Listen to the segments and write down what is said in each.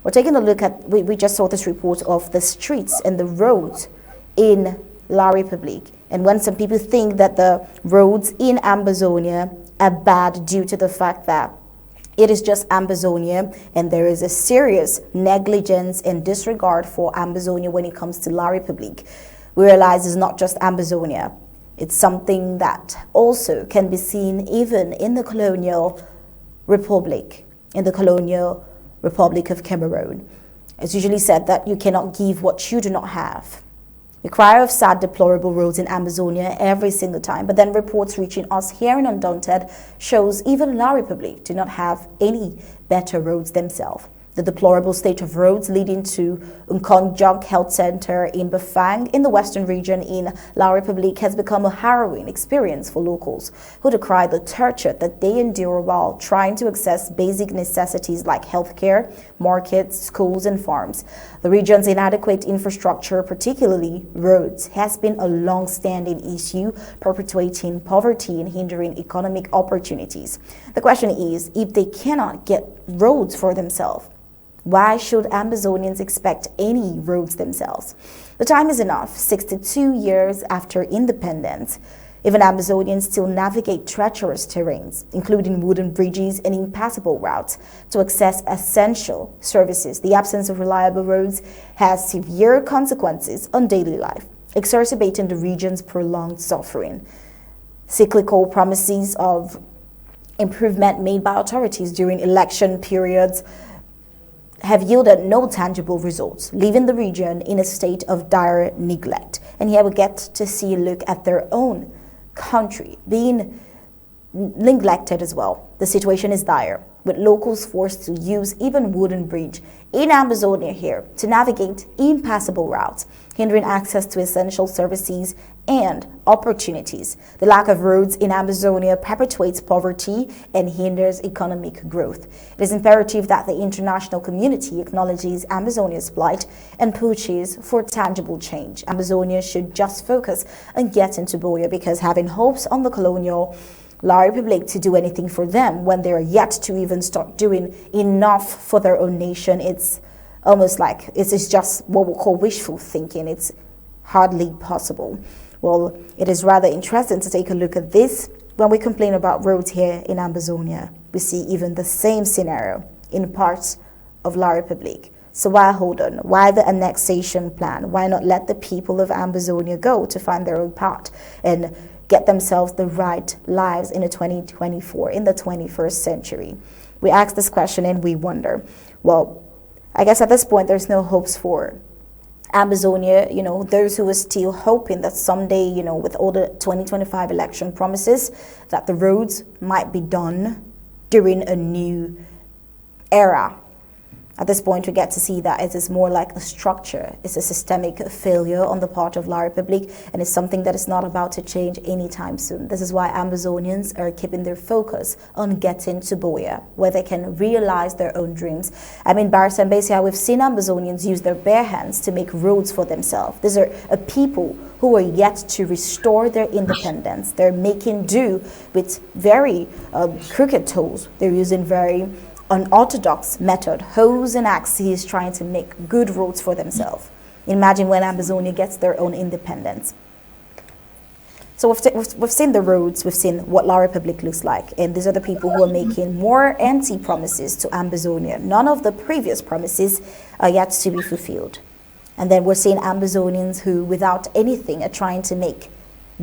We're taking a look at, we just saw this report of the streets and the roads in La Republique. And when some people think that the roads in Ambazonia are bad due to the fact that it is just Ambazonia and there is a serious negligence and disregard for Ambazonia when it comes to La Republique, we realize it's not just Ambazonia. It's something that also can be seen even in the colonial republic, in the colonial Republic of Cameroon. It's usually said that you cannot give what you do not have. We cry of sad, deplorable roads in Amazonia every single time, but then reports reaching us here in Undaunted shows even La Republique do not have any better roads themselves. The deplorable state of roads leading to Nkonjok Health Center in Bafang in the western region in La Republique has become a harrowing experience for locals who decry the torture that they endure while trying to access basic necessities like healthcare, markets, schools, and farms. The region's inadequate infrastructure, particularly roads, has been a long-standing issue, perpetuating poverty and hindering economic opportunities. The question is, if they cannot get roads for themselves, why should Ambazonians expect any roads themselves? The time is enough. 62 years after independence, even Ambazonians still navigate treacherous terrains, including wooden bridges and impassable routes, to access essential services. The absence of reliable roads has severe consequences on daily life, exacerbating the region's prolonged suffering. Cyclical promises of improvement made by authorities during election periods have yielded no tangible results, leaving the region in a state of dire neglect. And here we get to see a look at their own country being neglected as well. The situation is dire, with locals forced to use even wooden bridge in Amazonia here to navigate impassable routes, hindering access to essential services and opportunities. The lack of roads in Amazonia perpetuates poverty and hinders economic growth. It is imperative that the international community acknowledges Amazonia's plight and pushes for tangible change. Amazonia should just focus on getting to Boya, because having hopes on the colonial La Republique to do anything for them when they are yet to even start doing enough for their own nation, it's almost like it's just what we call wishful thinking. It's hardly possible. Well, it is rather interesting to take a look at this. When we complain about roads here in Ambazonia, we see even the same scenario in parts of La Republique. So why hold on? Why the annexation plan? Why not let the people of Ambazonia go to find their own path and get themselves the right lives in the 2024, in the 21st century? We ask this question and we wonder, well, I guess at this point there's no hopes for Amazonia, those who are still hoping that someday, with all the 2025 election promises, that the roads might be done during a new era. At this point, we get to see that it is more like a structure. It's a systemic failure on the part of La Republique, and it's something that is not about to change anytime soon. This is why Amazonians are keeping their focus on getting to Boya, where they can realize their own dreams. I mean, Mbeseha, we've seen Amazonians use their bare hands to make roads for themselves. These are a people who are yet to restore their independence. They're making do with very crooked tools. They're using very unorthodox method, hoes and axes, trying to make good roads for themselves. Imagine when Amazonia gets their own independence. So we've seen the roads, we've seen what La Republique looks like, and these are the people who are making more empty promises to Ambazonia. None of the previous promises are yet to be fulfilled. And then we're seeing Ambazonians who, without anything, are trying to make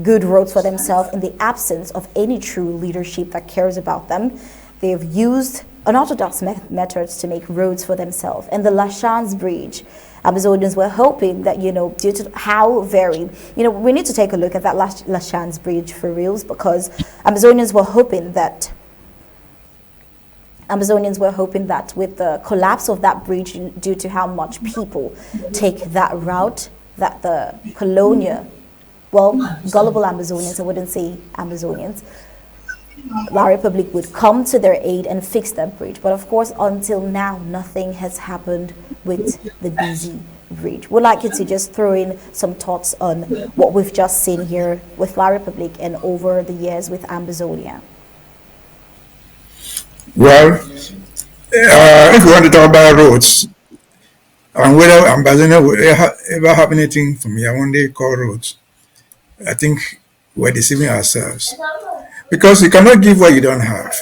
good roads for themselves in the absence of any true leadership that cares about them. They've used unorthodox methods to make roads for themselves. And the Lachans Bridge, Amazonians were hoping that, due to how very, we need to take a look at that Lachans Bridge for reals, because Amazonians were hoping that with the collapse of that bridge, due to how much people take that route, that the colonial, gullible Amazonians, I wouldn't say Amazonians, La Republique would come to their aid and fix that bridge. But of course, until now, nothing has happened with the BZ bridge. We'd like you to just throw in some thoughts on what we've just seen here with La Republique and over the years with Ambazonia. Well, if you want to talk about roads, And whether Ambazona will ever have anything from Yaoundé called roads, I think we're deceiving ourselves. Because you cannot give what you don't have.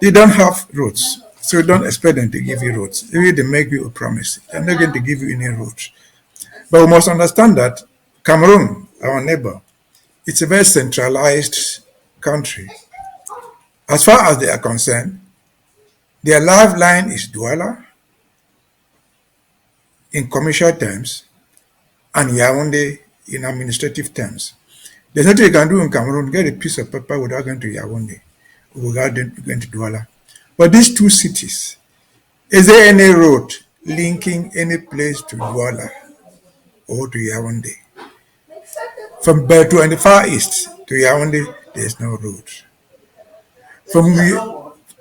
They don't have roads, so don't expect them to give you roads. If they make you a promise, they're not going to give you any roads. But we must understand that Cameroon, our neighbor, it's a very centralized country. As far as they are concerned, their lifeline is Douala in commercial terms and Yaoundé in administrative terms. There's nothing you can do in Cameroon, get a piece of paper without going to Yaoundé, without going to Douala. But these two cities, is there any road linking any place to Douala or to Yaoundé? From Bertou in the far east to Yaoundé, there's no road. From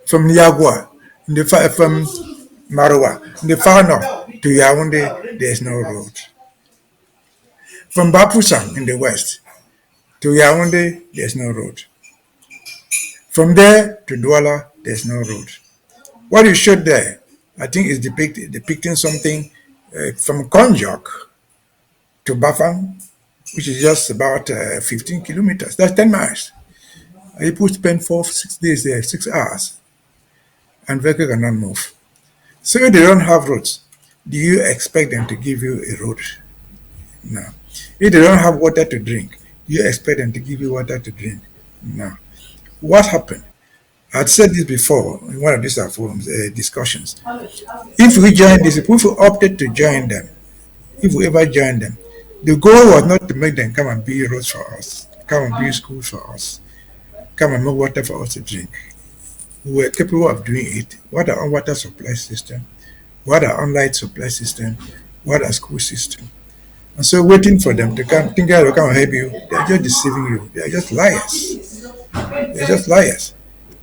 from Niagua, from Maroua, in the far north to Yaoundé, there's no road. From Bafang in the west to Yaoundé, there's no road. From there to Douala, there's no road. What you showed there, I think, is depicting something from Konjok to Bafang, which is just about 15 kilometers. That's 10 miles. People spend 4 6 days there, 6 hours, and vehicle cannot move. So if they don't have roads, do you expect them to give you a road? No. If they don't have water to drink, do you expect them to give you water to drink? No. What happened? I'd said this before in one of these forums, discussions. If we join this, if we opted to join them, if we ever join them, the goal was not to make them come and build roads for us, come and build schools for us, come and make water for us to drink. We were capable of doing it. What our water supply system? What our light supply system? What our school system? And so waiting for them to come, think they'll come and help you, they're just deceiving you. They're just liars. They're just liars.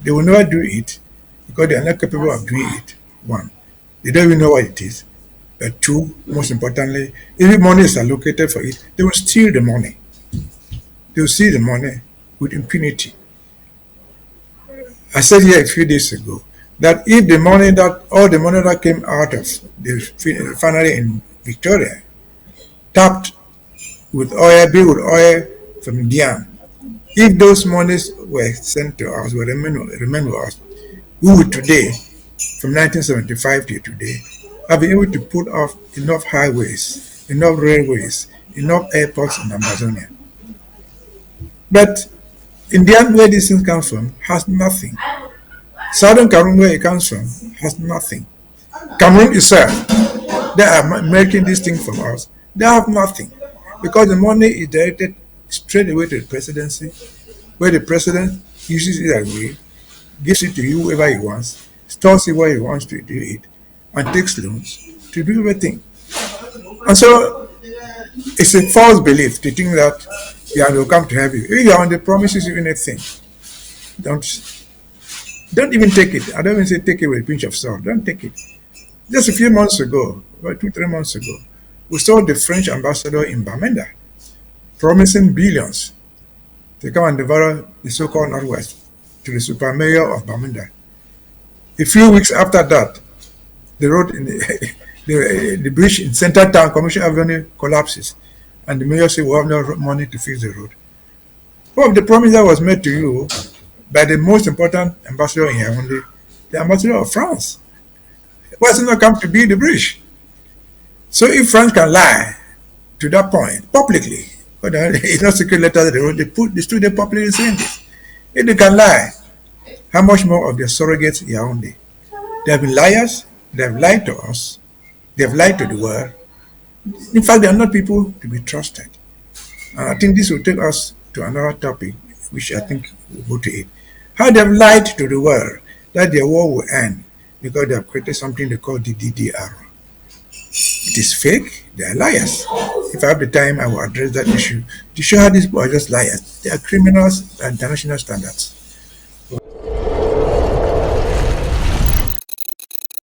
They will never do it because they are not capable of doing it. One, they don't even know what it is. But two, most importantly, if money is allocated for it, they will steal the money. They will steal the money with impunity. I said here a few days ago that if the money that all the money that came out of the refinery in Victoria, tapped with oil, billed with oil from Dian, if those monies were sent to us, were remain with us, we would today, from 1975 to today, have been able to put off enough highways, enough railways, enough airports in Amazonia. But India, where these things come from, has nothing. Southern Cameroon, where it comes from, has nothing. Cameroon itself, they are making this thing from us. They have nothing because the money is directed straight away to the presidency, where the president uses it as way, gives it to you whoever he wants, stores it where he wants to do it, and takes loans to do everything. And so it's a false belief to think that yeah, they'll come to help you. If you're on the promises you anything, don't don't even take it. I don't even say take it with a pinch of salt. Don't take it. Just a few months ago, about 2 3 months ago, we saw the French ambassador in Bamenda promising billions to come and develop the so-called Northwest to the super mayor of Bamenda. A few weeks after that, the road in the bridge in Central Town, Commercial Avenue, collapses, and the mayor said, "We have no money to fix the road." One of the promise that was made to you by the most important ambassador in Yaoundé, the ambassador of France, why has he not come to build the bridge? So if France can lie to that point publicly, but it's not secret letters they stood there publicly saying this. If they can lie, how much more of their surrogates in Yaoundé? They have been liars, they have lied to us, they have lied to the world. In fact, they are not people to be trusted. And I think this will take us to another topic, which I think we'll go to it. How they have lied to the world that their war will end because they have created something they call the DDR. It is fake, they are liars. If I have the time, I will address that issue to show how these people are just liars. They are criminals by international standards.